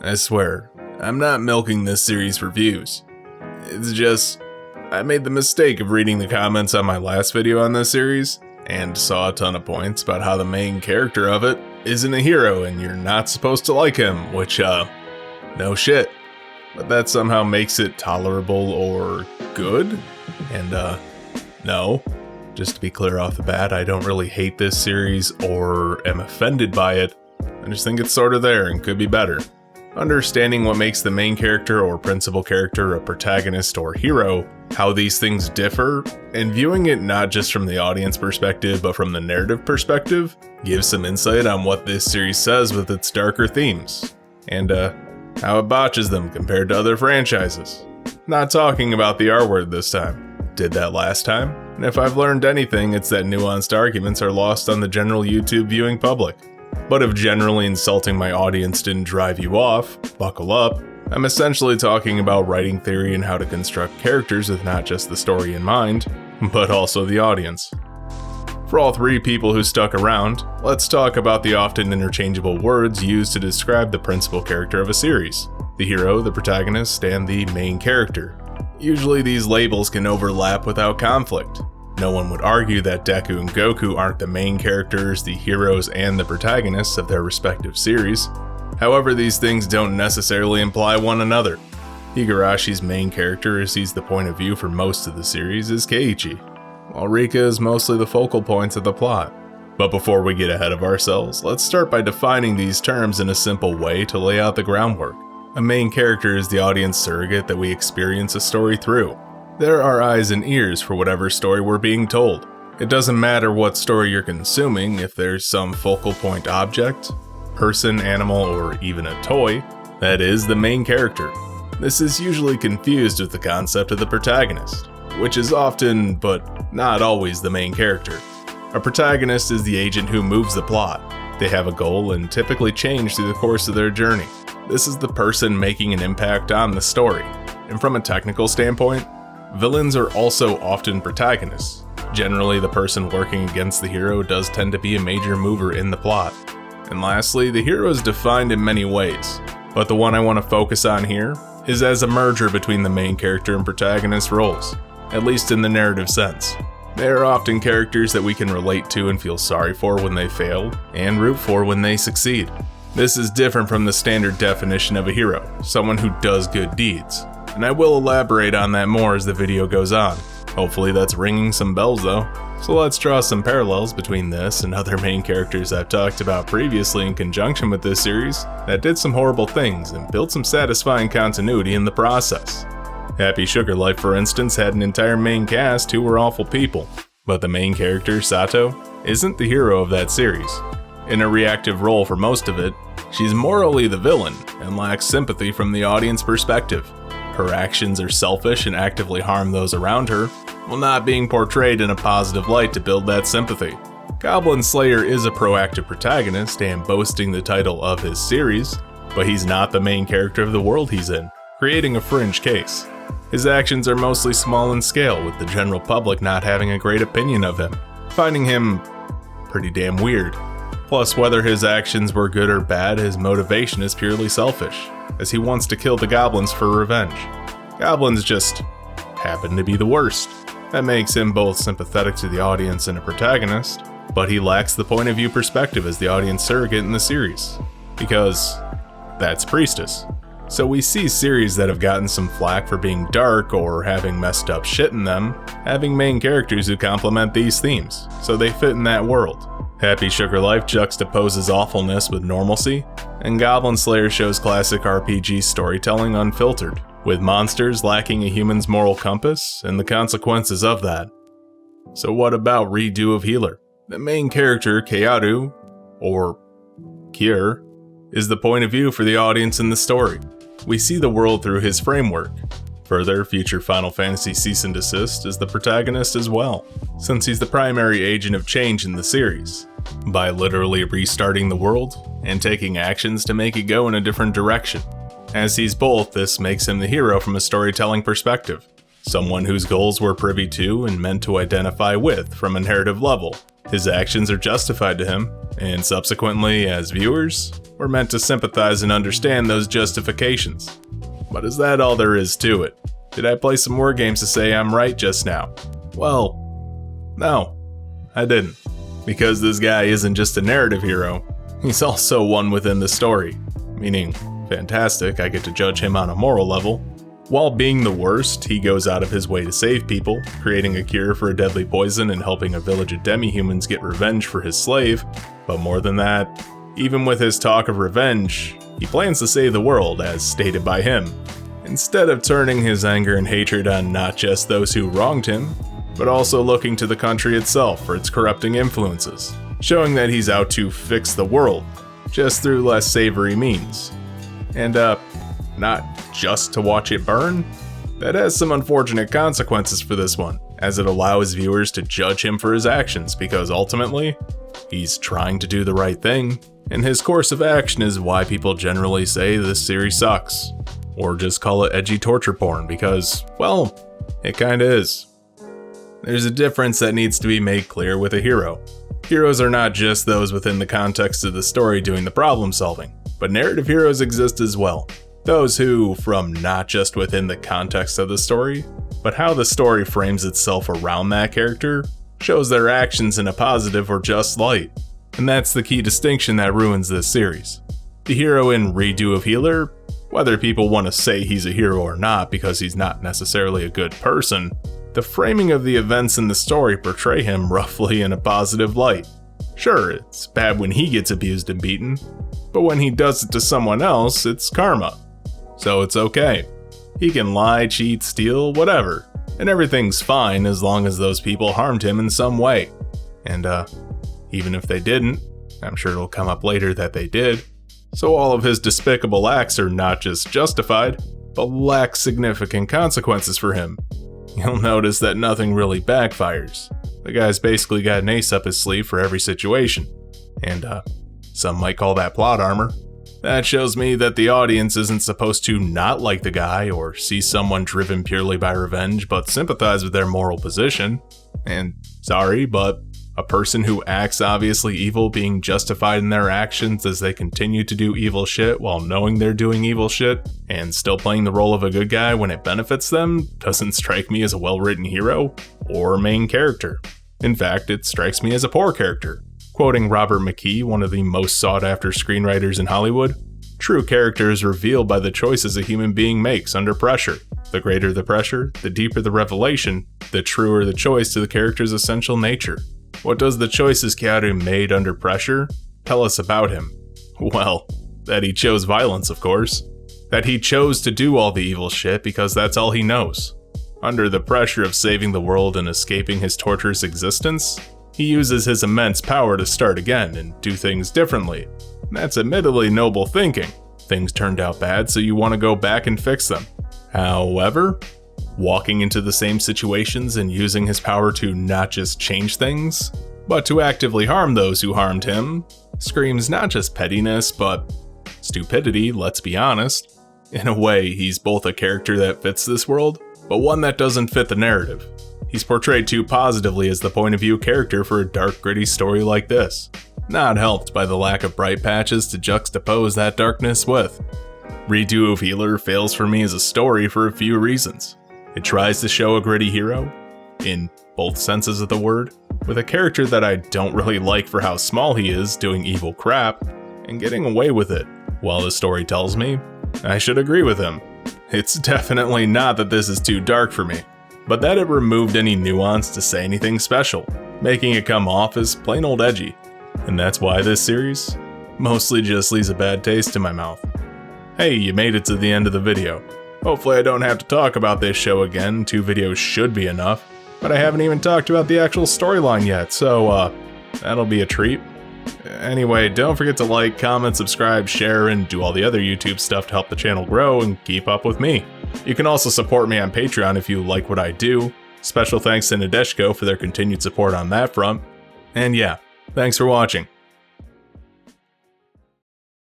I swear, I'm not milking this series for views. It's just, I made the mistake of reading the comments on my last video on this series, and saw a ton of points about how the main character of it isn't a hero and you're not supposed to like him, which, no shit. But that somehow makes it tolerable or good? And, no. Just to be clear off the bat, I don't really hate this series or am offended by it. I just think it's sort of there and could be better. Understanding what makes the main character or principal character a protagonist or hero, how these things differ, and viewing it not just from the audience perspective but from the narrative perspective, gives some insight on what this series says with its darker themes, and how it botches them compared to other franchises. Not talking about the R word this time. Did that last time, and if I've learned anything, it's that nuanced arguments are lost on the general YouTube viewing public. But if generally insulting my audience didn't drive you off, buckle up. I'm essentially talking about writing theory and how to construct characters with not just the story in mind, but also the audience. For all three people who stuck around, let's talk about the often interchangeable words used to describe the principal character of a series: the hero, the protagonist, and the main character. Usually these labels can overlap without conflict. No one would argue that Deku and Goku aren't the main characters, the heroes, and the protagonists of their respective series. However, these things don't necessarily imply one another. Higarashi's main character, as he's the point of view for most of the series, is Keiichi, while Rika is mostly the focal points of the plot. But before we get ahead of ourselves, let's start by defining these terms in a simple way to lay out the groundwork. A main character is the audience surrogate that we experience a story through. They're our eyes and ears for whatever story we're being told. It doesn't matter what story you're consuming, if there's some focal point object, person, animal, or even a toy, that is the main character. This is usually confused with the concept of the protagonist, which is often, but not always, the main character. A protagonist is the agent who moves the plot. They have a goal and typically change through the course of their journey. This is the person making an impact on the story. And from a technical standpoint, villains are also often protagonists. Generally, the person working against the hero does tend to be a major mover in the plot. And lastly, the hero is defined in many ways, but the one I want to focus on here is as a merger between the main character and protagonist roles, at least in the narrative sense. They are often characters that we can relate to and feel sorry for when they fail, and root for when they succeed. This is different from the standard definition of a hero, someone who does good deeds. And I will elaborate on that more as the video goes on. Hopefully that's ringing some bells though. So let's draw some parallels between this and other main characters I've talked about previously in conjunction with this series that did some horrible things and built some satisfying continuity in the process. Happy Sugar Life, for instance, had an entire main cast who were awful people, but the main character, Sato, isn't the hero of that series. In a reactive role for most of it, she's morally the villain and lacks sympathy from the audience perspective. Her actions are selfish and actively harm those around her, while not being portrayed in a positive light to build that sympathy. Goblin Slayer is a proactive protagonist and boasting the title of his series, but he's not the main character of the world he's in, creating a fringe case. His actions are mostly small in scale, with the general public not having a great opinion of him, finding him pretty damn weird. Plus, whether his actions were good or bad, his motivation is purely selfish, as he wants to kill the goblins for revenge. Goblins just happen to be the worst. That makes him both sympathetic to the audience and a protagonist, but he lacks the point of view perspective as the audience surrogate in the series, because that's Priestess. So we see series that have gotten some flack for being dark or having messed up shit in them, having main characters who complement these themes, so they fit in that world. Happy Sugar Life juxtaposes awfulness with normalcy, and Goblin Slayer shows classic RPG storytelling unfiltered, with monsters lacking a human's moral compass and the consequences of that. So what about Redo of Healer? The main character, Keiaru, or Kier, is the point of view for the audience in the story. We see the world through his framework. Further, future Final Fantasy Cease and Desist is the protagonist as well, since he's the primary agent of change in the series, by literally restarting the world and taking actions to make it go in a different direction. As he's both, this makes him the hero from a storytelling perspective, someone whose goals we're privy to and meant to identify with from a narrative level, His actions are justified to him, and subsequently, as viewers, we're meant to sympathize and understand those justifications. But is that all there is to it? Did I play some word games to say I'm right just now? Well, no, I didn't. Because this guy isn't just a narrative hero, he's also one within the story. Meaning, fantastic, I get to judge him on a moral level. While being the worst, he goes out of his way to save people, creating a cure for a deadly poison and helping a village of demi-humans get revenge for his slave. But more than that, even with his talk of revenge, he plans to save the world, as stated by him, instead of turning his anger and hatred on not just those who wronged him, but also looking to the country itself for its corrupting influences, showing that he's out to fix the world, just through less savory means. And not just to watch it burn? That has some unfortunate consequences for this one, as it allows viewers to judge him for his actions because ultimately, he's trying to do the right thing, and his course of action is why people generally say this series sucks. Or just call it edgy torture porn because, well, it kinda is. There's a difference that needs to be made clear with a hero. Heroes are not just those within the context of the story doing the problem solving, but narrative heroes exist as well. Those who, from not just within the context of the story, but how the story frames itself around that character, shows their actions in a positive or just light. And that's the key distinction that ruins this series. The hero in Redo of Healer, whether people want to say he's a hero or not because he's not necessarily a good person, the framing of the events in the story portray him roughly in a positive light. Sure, it's bad when he gets abused and beaten, but when he does it to someone else, it's karma. So it's okay. He can lie, cheat, steal, whatever, and everything's fine as long as those people harmed him in some way. And even if they didn't, I'm sure it'll come up later that they did. So all of his despicable acts are not just justified, but lack significant consequences for him. You'll notice that nothing really backfires. The guy's basically got an ace up his sleeve for every situation. And some might call that plot armor. That shows me that the audience isn't supposed to not like the guy or see someone driven purely by revenge, but sympathize with their moral position. And sorry, but a person who acts obviously evil being justified in their actions as they continue to do evil shit while knowing they're doing evil shit and still playing the role of a good guy when it benefits them doesn't strike me as a well-written hero or main character. In fact, it strikes me as a poor character. Quoting Robert McKee, one of the most sought-after screenwriters in Hollywood, "True character is revealed by the choices a human being makes under pressure. The greater the pressure, the deeper the revelation, the truer the choice to the character's essential nature." What does the choices Keanu made under pressure tell us about him? Well, that he chose violence, of course. That he chose to do all the evil shit because that's all he knows. Under the pressure of saving the world and escaping his torturous existence, he uses his immense power to start again and do things differently. That's admittedly noble thinking. Things turned out bad, so you want to go back and fix them. However, walking into the same situations and using his power to not just change things, but to actively harm those who harmed him, screams not just pettiness, but stupidity, let's be honest. In a way, he's both a character that fits this world, but one that doesn't fit the narrative. He's portrayed too positively as the point of view character for a dark, gritty story like this, not helped by the lack of bright patches to juxtapose that darkness with. Redo of Healer fails for me as a story for a few reasons. It tries to show a gritty hero, in both senses of the word, with a character that I don't really like for how small he is doing evil crap, and getting away with it, while the story tells me I should agree with him. It's definitely not that this is too dark for me, but that it removed any nuance to say anything special, making it come off as plain old edgy. And that's why this series mostly just leaves a bad taste in my mouth. Hey, you made it to the end of the video. Hopefully I don't have to talk about this show again, 2 videos should be enough, but I haven't even talked about the actual storyline yet, so that'll be a treat. Anyway, don't forget to like, comment, subscribe, share, and do all the other YouTube stuff to help the channel grow and keep up with me. You can also support me on Patreon if you like what I do. Special thanks to Nadeshko for their continued support on that front. And yeah, thanks for watching.